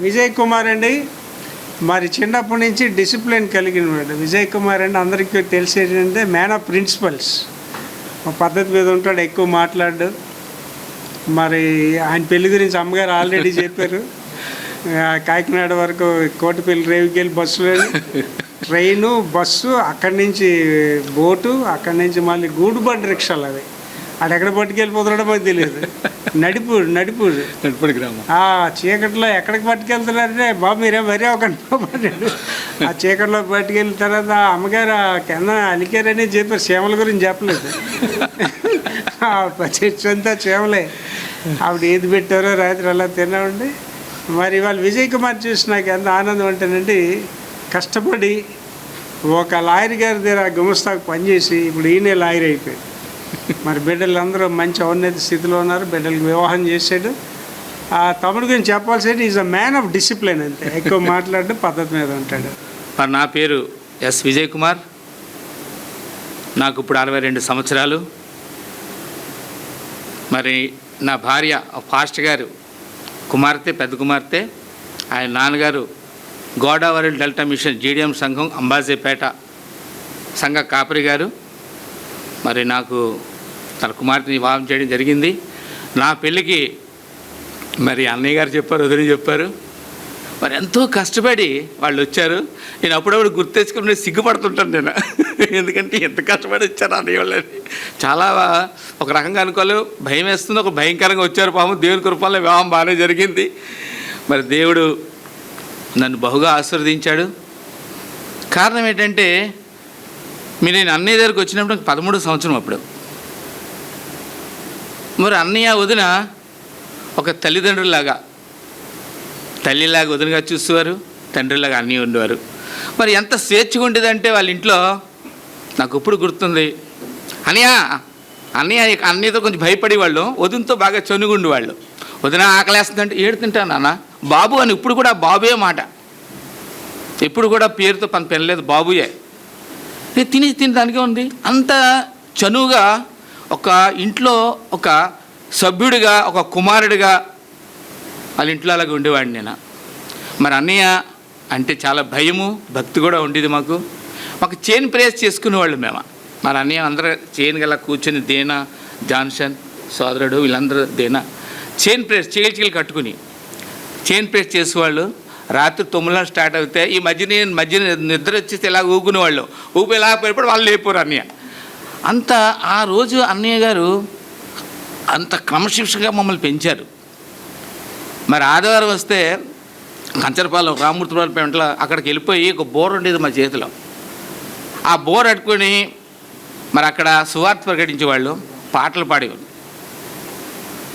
విజయ్ కుమార్ అండి, మరి చిన్నప్పటి నుంచి డిసిప్లిన్ కలిగినవాడు. విజయ్ కుమార్ అండి అందరికీ తెలిసేటంటే మ్యాన్ ఆఫ్ ప్రిన్సిపల్స్. పద్ధతి మీద ఉంటాడు, ఎక్కువ మాట్లాడు. మరి ఆయన పెళ్లి గురించి అమ్మగారు ఆల్రెడీ చెప్పారు. కాకినాడ వరకు కోటిపల్లి రేవుకెళ్ళి బస్సులో, ట్రైను, బస్సు, అక్కడి నుంచి బోటు, అక్కడి నుంచి మళ్ళీ గూడుబడి రిక్షాలు. అవి అది ఎక్కడ పట్టుకెళ్ళిపోతున్నాడో మాకు తెలియదు. నడిపూడు గ్రామం. చీకట్లో ఎక్కడికి పట్టుకెళ్తున్నారంటే, బాబు మీరేం వరి అవ్వకండి. ఆ చీకట్లో పట్టుకెళ్ళిన తర్వాత అమ్మగారు కింద అలికారని చెప్పారు, చీమల గురించి చెప్పలేదు. చెట్టు అంతా చీమలే. ఆవిడ ఏది పెట్టారో రాత్రి అలా తిన్నామండి. మరి ఇవాళ విజయ్ కుమార్ చూసి నాకు ఎంత ఆనందం అంటేనండి, కష్టపడి ఒక లాయర్ గారి దగ్గర గుమస్తాకు పనిచేసి ఇప్పుడు ఈయనే లాయర్ అయిపోయాడు. మరి బిడ్డలందరూ మంచి ఔన్నత స్థితిలో ఉన్నారు. బిడ్డలకు వివాహం చేశాడు. ఆ తమ్ముడి గురించి చెప్పాల్సింది is a man of discipline. అంతే, ఎక్కువ మాట్లాడు, పద్ధతి మీద ఉంటాడు. మరి నా పేరు ఎస్ విజయ్ కుమార్. నాకు ఇప్పుడు 62 సంవత్సరాలు. మరి నా భార్య ఫాస్ట్ గారు కుమార్తె, పెద్ద కుమార్తె. ఆయన నాన్నగారు గోదావరి డెల్టా మిషన్ జీడిఎం సంఘం అంబాజీపేట సంఘ కాపరి గారు. మరి నాకు తన కుమార్తెని వివాహం చేయడం జరిగింది. నా పెళ్ళికి మరి అన్నయ్య గారు చెప్పారు, వదిలి చెప్పారు. మరి ఎంతో కష్టపడి వాళ్ళు వచ్చారు. నేను అప్పుడప్పుడు గుర్తు తెచ్చుకుని సిగ్గుపడుతుంటాను నేను. ఎందుకంటే ఎంత కష్టపడి వచ్చారు అన్నయ్య వాళ్ళని. చాలా ఒక రకంగా అనుకోవాలి, భయం వేస్తుంది, ఒక భయంకరంగా వచ్చారు. పాపం దేవుని కృపల్లో వివాహం బాగానే జరిగింది. మరి దేవుడు నన్ను బహుగా ఆశీర్వదించాడు. కారణం ఏంటంటే, నేను అన్నయ్య దగ్గరికి వచ్చినప్పుడు 13వ సంవత్సరం. అప్పుడు మరి అన్నయ్య వదిన ఒక తల్లిదండ్రులాగా, తల్లిలాగా వదినగా చూసేవారు, తండ్రిలాగా అన్నయ్య ఉండేవారు. మరి ఎంత స్వేచ్ఛగా ఉండేదంటే వాళ్ళ ఇంట్లో నాకు ఇప్పుడు గుర్తుంది. అన్నయ్యతో కొంచెం భయపడేవాళ్ళు, వదినతో బాగా చనుగుండేవాళ్ళు. వదిన ఆకలేస్తుందంటే ఏడుతుంటా నాన్న బాబు అని. ఇప్పుడు కూడా బాబుయే మాట, ఎప్పుడు కూడా పేరుతో పని పెనలేదు, బాబుయే. తిని దానికే ఉంది. అంత చనువుగా ఒక ఇంట్లో ఒక సభ్యుడిగా, ఒక కుమారుడిగా వాళ్ళ ఇంట్లో అలాగే ఉండేవాడిని నేను. మరి అన్నయ్య అంటే చాలా భయము, భక్తి కూడా ఉండేది మాకు. చైన్ ప్రేస్ చేసుకునేవాళ్ళు మేము. మరి అన్నయ్య అందరూ చైన్ గల కూర్చొని, దేనా, జాన్సన్ సోదరుడు వీళ్ళందరూ దేనా చైన్ ప్రేస్ చీలు కట్టుకుని చైన్ ప్రేస్ చేసేవాళ్ళు. రాత్రి 9 స్టార్ట్ అవుతే ఈ మధ్య నిద్ర వచ్చేసి ఇలా ఊగునేవాళ్ళు. ఊపి ఇలా పోయినప్పుడు వాళ్ళు లేపోరు అన్నయ్య. అంత ఆ రోజు అన్నయ్య గారు అంత క్రమశిక్షగా మమ్మల్ని పెంచారు. మరి ఆదివారం వస్తే కంచరపాలెం రామూర్తిపాలెం పెంటలో అక్కడికి వెళ్ళిపోయి ఒక బోర్ ఉండేది మా చేతిలో. ఆ బోర్ అట్టుకొని మరి అక్కడ సువార్త ప్రకటించేవాళ్ళు, పాటలు పాడేవాళ్ళు.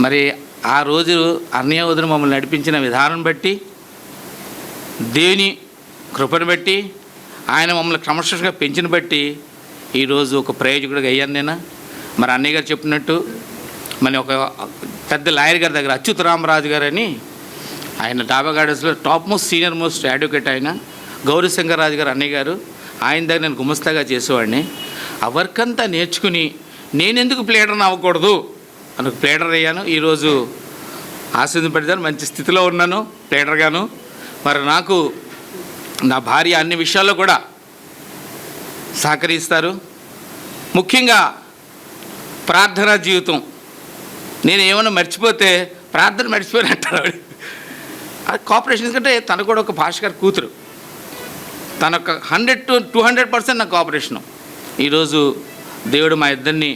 మరి ఆ రోజు అన్నయ్య వదిన మమ్మల్ని నడిపించిన విధానం బట్టి, దేవుని కృపను బట్టి, ఆయన మమ్మల్ని క్రమశిక్షగా పెంచిన బట్టి ఈరోజు ఒక ప్రయోజకుడిగా అయ్యాను నేను. మరి అన్నయ్య గారు చెప్పినట్టు మరి ఒక పెద్ద లాయర్ గారి దగ్గర అచ్యుత రామరాజు గారు అని, ఆయన డాబా గార్డెన్స్లో top most senior most advocate ఆయన, గౌరీశంకర్ రాజు గారు అన్నయ్య గారు, ఆయన దగ్గర నేను గుమస్తాగా చేసేవాడిని. ఆ వర్క్ అంతా నేర్చుకుని నేనెందుకు ప్లేడర్ని అవ్వకూడదు అని ప్లేడర్ అయ్యాను. ఈరోజు ఆశీర్వదింపడతాను, మంచి స్థితిలో ఉన్నాను ప్లేడర్గాను. మరి నాకు నా భార్య అన్ని విషయాల్లో కూడా సహకరిస్తారు. ముఖ్యంగా ప్రార్థనా జీవితం. నేను ఏమైనా మర్చిపోతే ప్రార్థన మర్చిపోయిన అంటారు. అది కోఆపరేషన్. ఎందుకంటే తను కూడా ఒక భాస్కర్ కూతురు, తనొక 100 to 200% నా కోఆపరేషను. ఈరోజు దేవుడు మా ఇద్దరిని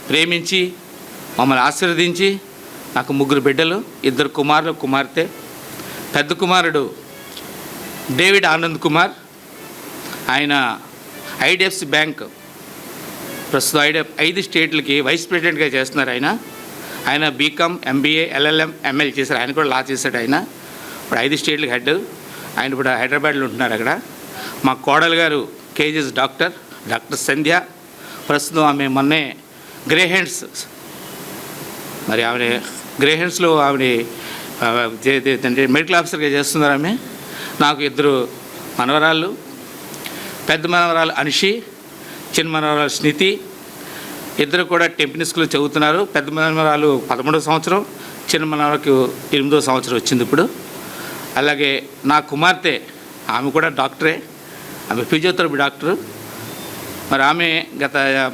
ప్రేమించి మమ్మల్ని ఆశీర్వదించి నాకు 3 బిడ్డలు, 2 కుమారులు, కుమార్తె. పెద్ద కుమారుడు డేవిడ్ ఆనంద్ కుమార్, ఆయన ఐడిఎఫ్సి బ్యాంక్ ప్రస్తుతం 5 స్టేట్లకి వైస్ ప్రెసిడెంట్గా చేస్తున్నారు. ఆయన బీకామ్, ఎంబీఏ, ఎల్ఎల్ఎం, ఎంఎల్ చేశారు. ఆయన కూడా లా చేశాడు. ఆయన ఇప్పుడు 5 స్టేట్లకు హెడ్. ఆయన ఇప్పుడు హైదరాబాద్లో ఉంటున్నారు అక్కడ. మా కోడలు గారు కేజీఎస్ డాక్టర్ సంధ్య. ప్రస్తుతం ఆమె మొన్నే గ్రేహెండ్స్, మరి ఆవిడ గ్రేహెండ్స్లో ఆవిడ మెడికల్ ఆఫీసర్గా చేస్తున్నారు ఆమె. నాకు 2 మనవరాళ్ళు. పెద్ద మనవరాలు అనిషి, చిన్న మనవరాలు స్నితి. 2 కూడా టెంపిని స్కూల్లో చదువుతున్నారు. పెద్ద మనవరాలు 13వ సంవత్సరం, చిన్న మనవరాలకు 8వ సంవత్సరం వచ్చింది ఇప్పుడు. అలాగే నా కుమార్తె, ఆమె కూడా డాక్టరే, ఆమె ఫిజియోథెరపీ డాక్టరు. మరి ఆమె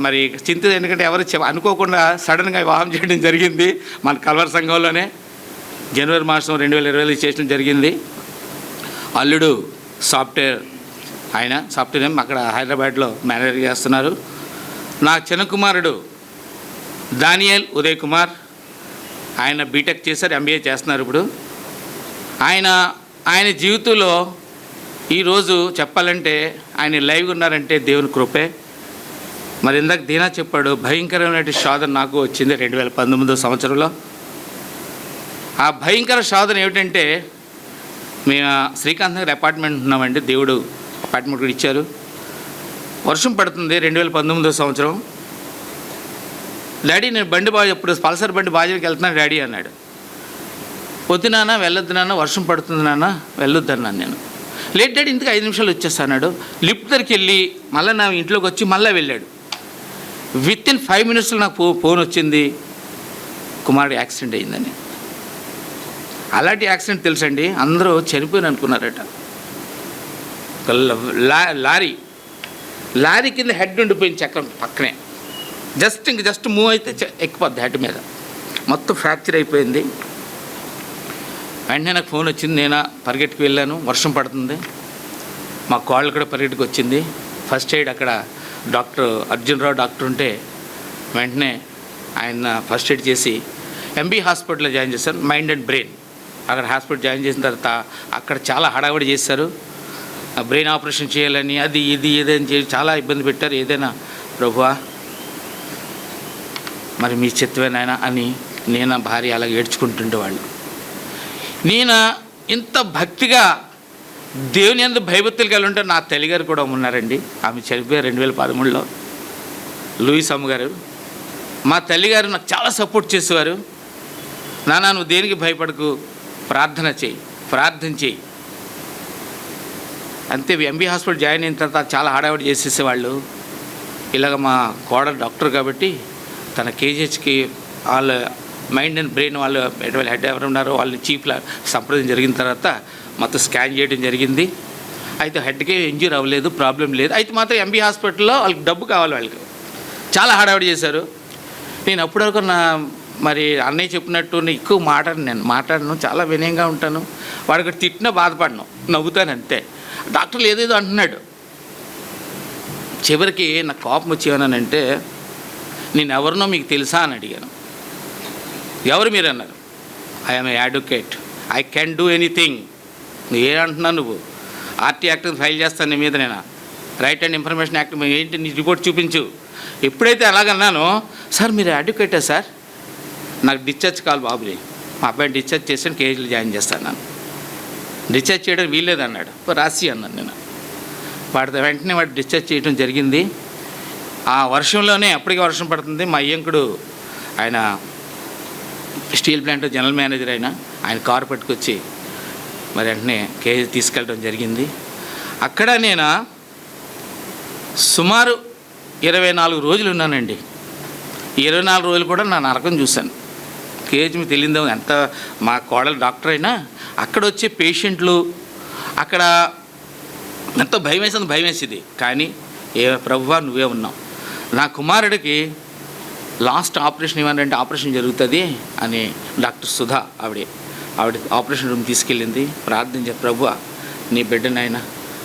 మరి చింత, ఎందుకంటే ఎవరు అనుకోకుండా సడన్గా వివాహం చేయడం జరిగింది మన కల్వర్ సంఘంలోనే. జనవరి మాసం 2020 చేయడం జరిగింది. అల్లుడు సాఫ్ట్వేర్, ఆయన సాఫ్ట్వేర్ అక్కడ హైదరాబాద్లో మేనేజర్ చేస్తున్నారు. నా చిన్న కుమారుడు దానియల్ ఉదయ్ కుమార్, ఆయన బీటెక్ చేశారు, ఎంబీఏ చేస్తున్నారు ఇప్పుడు. ఆయన జీవితంలో ఈరోజు చెప్పాలంటే ఆయన లైవ్గా ఉన్నారంటే దేవుని కృపే. మరి ఇందాక దీనా చెప్పాడు, భయంకరమైన శోధన నాకు వచ్చింది 2019 సంవత్సరంలో. ఆ భయంకర శోధన ఏమిటంటే, మేము శ్రీకాంత్ నగర్ అపార్ట్మెంట్ ఉన్నామండి, దేవుడు అపార్ట్మెంట్ కూడా ఇచ్చారు. వర్షం పడుతుంది 2019 సంవత్సరం. డాడీ నేను బండి ఎప్పుడు పల్సర్ బండి బాజాకి వెళ్తున్నాను డాడీ అన్నాడు. వద్దు నాన్న, వెళ్ళొద్దు నాన్న, వర్షం పడుతుంది నాన్న, వెళ్ళొద్దు అన్నాను నేను. లేట్ డాడీ, ఇంతకు 5 నిమిషాలు వచ్చేస్తాడు. లిఫ్ట్ దగ్గరికి వెళ్ళి మళ్ళీ నా ఇంట్లోకి వచ్చి మళ్ళీ వెళ్ళాడు. వితిన్ 5 మినిట్స్లో నాకు ఫోన్ వచ్చింది, కుమారుడు యాక్సిడెంట్ అయిందని. అలాంటి యాక్సిడెంట్ తెలుసండి, అందరూ చనిపోయిన అనుకున్నారట. లారీ కింద హెడ్ ఉండిపోయింది చక్రం పక్కనే, జస్ట్ మూవ్ అయితే ఎక్కిపోద్ది హెడ్ మీద, మొత్తం ఫ్రాక్చర్ అయిపోయింది. వెంటనే నాకు ఫోన్ వచ్చింది, నేను పరిగెట్టుకు వెళ్ళాను. వర్షం పడుతుంది, మా కోళ్ళు కూడా పరిగెట్టుకు వచ్చింది. ఫస్ట్ ఎయిడ్ అక్కడ డాక్టర్ అర్జున్రావు డాక్టర్ ఉంటే వెంటనే ఆయన ఫస్ట్ ఎయిడ్ చేసి ఎంబీ హాస్పిటల్లో జాయిన్ చేశారు, మైండ్ అండ్ బ్రెయిన్. అక్కడ హాస్పిటల్ జాయిన్ చేసిన తర్వాత అక్కడ చాలా హడావిడి చేశారు. బ్రెయిన్ ఆపరేషన్ చేయాలని అది ఇది అని చెప్పి చాలా ఇబ్బంది పెట్టారు. ఏదైనా ప్రభువా మరి మీ చిత్తమేనాయన అని నేను భార్య అలా ఏడ్చుకుంటుండేవాళ్ళు. నేను ఇంత భక్తిగా దేవుని యందు భయభక్తులు కలిగి ఉంటే నా తల్లిగారు కూడా ఉన్నారండి. ఆమె చనిపోయారు 2013లో, లూయిస్ అమ్మగారు. మా తల్లిగారు నాకు చాలా సపోర్ట్ చేసేవారు. నాన్న నువ్వు దేనికి భయపడకు, ప్రార్థన చేయి. అంతే. ఎంబీ హాస్పిటల్ జాయిన్ అయిన తర్వాత చాలా హడావిడి చేసేసేవాళ్ళు. ఇలాగ మా కోడలు డాక్టర్ కాబట్టి తన కేజీహెచ్కి వాళ్ళ మైండ్ అండ్ బ్రెయిన్ వాళ్ళు హెడ్ ఎవరు ఉన్నారో వాళ్ళని చీఫ్లా సంప్రదించడం జరిగిన తర్వాత మొత్తం స్కాన్ చేయడం జరిగింది. అయితే హెడ్కే ఇంజ్యూర్ అవ్వలేదు, ప్రాబ్లం లేదు. అయితే మాత్రం ఎంబీ హాస్పిటల్లో వాళ్ళకి డబ్బు కావాలి, వాళ్ళకి చాలా హడావిడి చేశారు. నేను అప్పటివరకు మరి అన్నయ్య చెప్పినట్టు ఎక్కువ మాట్లాడను, చాలా వినయంగా ఉంటాను. వాడికి తిట్టినా బాధపడను, నవ్వుతాను అంతే. డాక్టర్లు ఏదేదో అంటున్నాడు. చివరికి నాకు కోపం వచ్చేవనంటే, నేను ఎవరినో మీకు తెలుసా అని అడిగాను. ఎవరు మీరు అన్నారు. I'm a advocate, I can do anything. నువ్వు ఏమంటున్నావు, నువ్వు ఆర్టీ యాక్ట్ ఫైల్ చేస్తాను నీ మీద, నేను రైట్ అండ్ ఇన్ఫర్మేషన్ యాక్ట్ ఏంటి నీ రిపోర్ట్ చూపించు. ఎప్పుడైతే అలాగన్నానో, సార్ మీరు అడ్వకేటా సార్, నాకు డిశ్చార్జ్ కావాలి బాబుని, మా అబ్బాయిని డిశ్చార్జ్ చేసాను, కేజీలు జాయిన్ చేస్తాను. నన్ను డిశ్చార్జ్ చేయడం వీల్లేదు అన్నాడు. రాసి అన్నాను నేను. వెంటనే వాడు డిశ్చార్జ్ చేయడం జరిగింది. ఆ వర్షంలోనే, అప్పటికే వర్షం పడుతుంది. మా అయ్యంకుడు ఆయన స్టీల్ ప్లాంట్ జనరల్ మేనేజర్, ఆయన కారు పట్టుకొచ్చి మరి వెంటనే కేజీ తీసుకెళ్ళడం జరిగింది. అక్కడ నేను సుమారు 24 రోజులు ఉన్నానండి. 24 రోజులు కూడా నా నరకం చూశాను. కేజీ మీకు తెలియదు ఎంత, మా కోడలు డాక్టర్ అయినా అక్కడ వచ్చే పేషెంట్లు అక్కడ ఎంతో భయం వేసేది. కానీ ఏ ప్రభువా నువ్వే ఉన్నావు. నా కుమారుడికి లాస్ట్ ఆపరేషన్ ఏమనంటే ఆపరేషన్ జరుగుతుంది అని డాక్టర్ సుధా ఆవిడ ఆపరేషన్ రూమ్ తీసుకెళ్ళింది. ప్రార్థన ప్రభువా నీ బిడ్డనైనా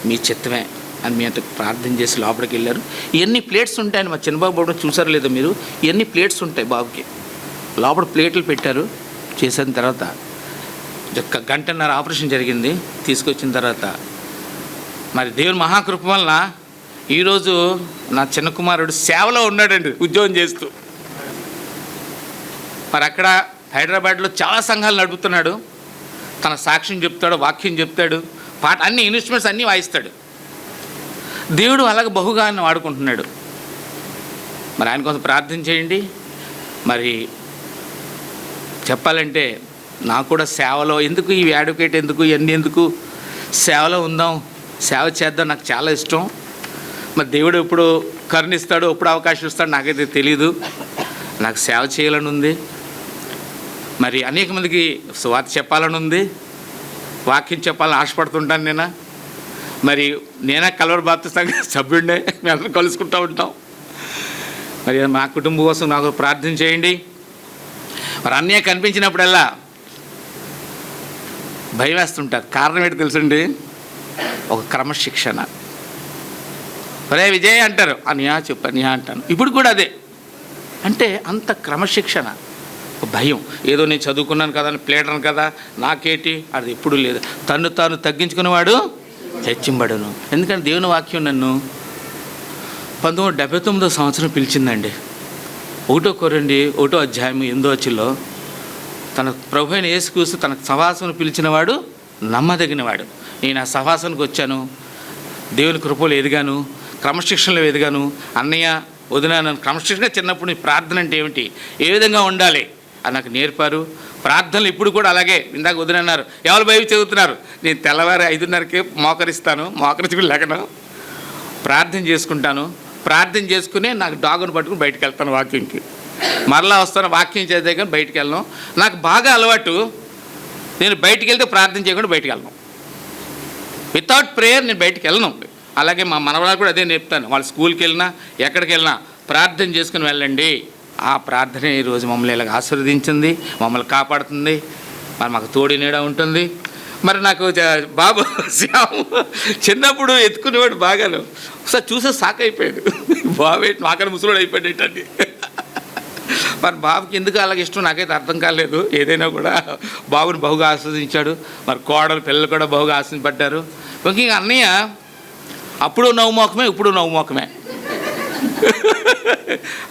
మీ చిత్తమే అని మీ అంత ప్రార్థన చేసి లోపలికి వెళ్ళారు. ఎన్ని ప్లేట్స్ ఉంటాయని మా చిన్నబాబు బాబు చూసారు లేదా మీరు, ఎన్ని ప్లేట్స్ ఉంటాయి బాబుకి. లోపల ప్లేట్లు పెట్టారు. చేసిన తర్వాత 1 గంటన్నర ఆపరేషన్ జరిగింది. తీసుకొచ్చిన తర్వాత మరి దేవుని మహాకృప వలన ఈరోజు నా చిన్న కుమారుడు సేవలో ఉన్నాడండి, ఉద్యోగం చేస్తూ. మరి అక్కడ హైదరాబాద్లో చాలా సంఘాలు నడుపుతున్నాడు. తన సాక్ష్యం చెప్తాడు, వాక్యం చెప్తాడు, పాట అన్ని ఇన్స్ట్రుమెంట్స్ అన్నీ వాయిస్తాడు. దేవుడు అలాగే బహుగా ఆయన వాడుకుంటున్నాడు. మరి ఆయన కోసం ప్రార్థన చేయండి. మరి చెప్పాలంటే నాకు కూడా సేవలో ఎందుకు, ఈ అడ్వకేట్ ఎందుకు, ఇవన్నీ ఎందుకు, సేవలో ఉందాం, సేవ చేద్దాం, నాకు చాలా ఇష్టం. మరి దేవుడు ఎప్పుడు కరుణిస్తాడో, ఎప్పుడు అవకాశం ఇస్తాడో నాకైతే తెలీదు. నాకు సేవ చేయాలని ఉంది. మరి అనేక మందికి సువార్త చెప్పాలని ఉంది. వాక్యం చెప్పాలని ఆశపడుతుంటాను నేను. మరి నేనే కలవర బాప్తిస్ట్ సంఘ సభ్యుడినే, మేము అందరం కలుసుకుంటూ ఉంటాం. మరి మా కుటుంబం కోసం నాకు ప్రార్థన చేయండి. మరి అన్నయ్య కనిపించినప్పుడల్లా భయం వేస్తుంటారు. కారణం ఏంటి తెలుసండి? ఒక క్రమశిక్షణ. ఒరే విజయ్ అంటారు, అన్నయ్య చెప్పు అన్నయ్య అంటాను. ఇప్పుడు కూడా అదే. అంటే అంత క్రమశిక్షణ, ఒక భయం. ఏదో నేను చదువుకున్నాను కదా, ప్లేటర్ను కదా, నాకేటి, అది ఎప్పుడూ లేదు. తను తాను తగ్గించుకునేవాడు హెచ్చింబడును. ఎందుకంటే దేవుని వాక్యం నన్ను 1979 సంవత్సరం పిలిచిందండి. 1 కొరింథీ 1 అధ్యాయం 8వ వచనంలో తన ప్రభు అయిన యేసుక్రీస్తు తన సహవాసం పిలిచినవాడు నమ్మదగినవాడు. నేను ఆ సహవాసానికి వచ్చాను, దేవుని కృపలో ఎదిగాను, క్రమశిక్షణలో ఎదిగాను. అన్నయ్య వదిన నన్ను క్రమశిక్షణ చిన్నప్పుడు నీ ప్రార్థన అంటే ఏమిటి, ఏ విధంగా ఉండాలి అని నాకు నేర్పారు. ప్రార్థనలు ఇప్పుడు కూడా అలాగే. ఇందాక వదిన అన్నారు, ఎవరు బైబిల్ చదువుతున్నారు? నేను తెల్లవారు 5:30కే మోకరిస్తాను, మోకరించి లేకను ప్రార్థన చేసుకుంటాను. ప్రార్థన చేసుకుని నాకు డాగును పట్టుకుని బయటకు వెళ్తాను వాకింగ్కి. మరలా వస్తాను, వాక్యం చేద్దే కానీ బయటికి వెళ్ళను. నాకు బాగా అలవాటు, నేను బయటికి వెళ్తే ప్రార్థన చేయకుండా బయటికి వెళ్ళను. వితౌట్ ప్రేయర్ నేను బయటికి వెళ్ళను. అలాగే మా మనవరాలు కూడా అదే నేర్పుతాను. వాళ్ళు స్కూల్కి వెళ్ళినా ఎక్కడికి వెళ్ళినా ప్రార్థన చేసుకుని వెళ్ళండి. ఆ ప్రార్థన ఈరోజు మమ్మల్ని ఇలాగ ఆశీర్వదించింది, మమ్మల్ని కాపాడుతుంది, మరి మాకు తోడి నీడ ఉంటుంది. మరి నాకు బాబు శ్యాము చిన్నప్పుడు ఎత్తుకునేవాడు బాగాను. ఒకసారి చూసే సాక్ అయిపోయాడు, బాబు నాకన్నా ముసలోడు అయిపోయాడు ఏంటండి. మరి బాబుకి ఎందుకు అలాగ ఇష్టం నాకైతే అర్థం కాలేదు. ఏదైనా కూడా బాబుని బహుగా ఆస్వాదించాడు. మరి కోడలు పిల్లలు కూడా బహుగా ఆశీర్వదింపడ్డారు. ముఖ్యంగా అన్నయ్య అప్పుడు నవ్వుమోకమే, ఇప్పుడు నవ్వుమోకమే.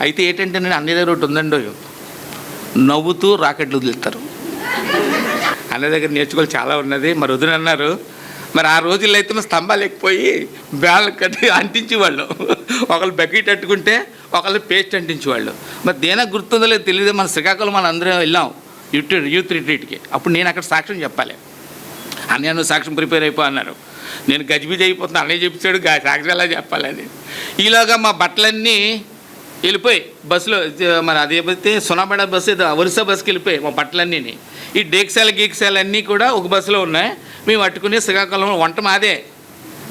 అయితే ఏంటంటే నేను అన్నయ్య దగ్గర ఒకటి ఉందండి, నవ్వుతూ రాకెట్లు వదులుతారు. అన్నయ్య దగ్గర నేర్చుకోవాలి చాలా ఉన్నది. మరి వదిన అన్నారు, మరి ఆ రోజుల్లో అయితే స్తంభాలు ఎక్కిపోయి బ్యాల్ కట్టి అంటించేవాళ్ళు. ఒకళ్ళు బకెట్ అట్టుకుంటే ఒకళ్ళు పేస్ట్ అంటించేవాళ్ళు. మరి దేనికి గుర్తుందో లేదు తెలియదు. మన శ్రీకాకుళం మన అందరం వెళ్ళాం యూత్ రిట్రీట్కి. అప్పుడు నేను అక్కడ సాక్ష్యం చెప్పాలి. అన్నయ్య నువ్వు సాక్ష్యం ప్రిపేర్ అయిపో అన్నారు. నేను గజిబిజి అయిపోతున్నా, అన్నయ్య చెప్తాడు సాక్ష్యం ఎలా చెప్పాలని. ఈలోగా మా బట్టలన్నీ వెళ్ళిపోయి బస్సులో, మరి అదేపోతే సునాబేడ బస్సు ఏదో ఒరిస్సా బస్సుకి వెళ్ళిపోయి మా బట్టలన్నీ. ఈ డేక్సాల గీక్సాలు అన్నీ కూడా ఒక బస్సులో ఉన్నాయి. మేము పట్టుకుని శ్రీకాకుళంలో వంట మాదే,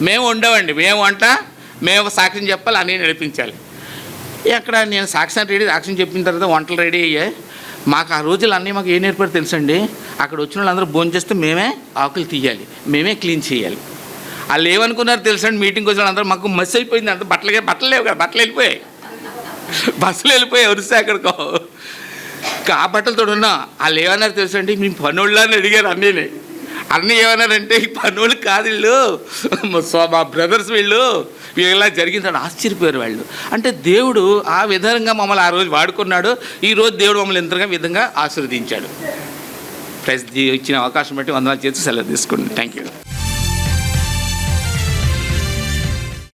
మేము ఉండవండి. మేము వంట, మేము సాక్ష్యం చెప్పాలి, అన్నీ నడిపించాలి. అక్కడ నేను సాక్ష్యం చెప్పిన తర్వాత వంటలు రెడీ అయ్యాయి. మాకు ఆ రోజులు అన్నీ మాకు ఏం నేర్పారు తెలుసండి? అక్కడ వచ్చిన వాళ్ళందరూ భోజనం చేస్తే మేమే ఆకులు తీయాలి, మేమే క్లీన్ చేయాలి. వాళ్ళు ఏమనుకున్నారు తెలుసండి? మీటింగ్కి వచ్చిన వాళ్ళందరూ మాకు మస్ అయిపోయింది. అంత బట్టలు లేవు కదా, బట్టలు వెళ్ళిపోయాయి, బస్సులు వెళ్ళిపోయాయి ఒరిస్సా ఎక్కడికో. ఆ బట్టలతో ఉన్నా. వాళ్ళు ఏమన్నారు తెలుసండి? మీ పనోళ్ళ అని అడిగారు అన్నీని. అన్నీ ఏమన్నారంటే ఈ పనోళ్ళు కాదు వీళ్ళు, మా బ్రదర్స్ వీళ్ళు ఇలా జరిగిందని ఆశ్చర్యపోయారు వాళ్ళు. అంటే దేవుడు ఆ విధంగా మమ్మల్ని ఆ రోజు వాడుకున్నాడు. ఈరోజు దేవుడు మమ్మల్ని ఎంతగా విధంగా ఆశీర్వదించాడు. ప్రైజ్ ఇచ్చిన అవకాశం బట్టి వందనాలు చేసి సెలవు తీసుకోండి. Thank you.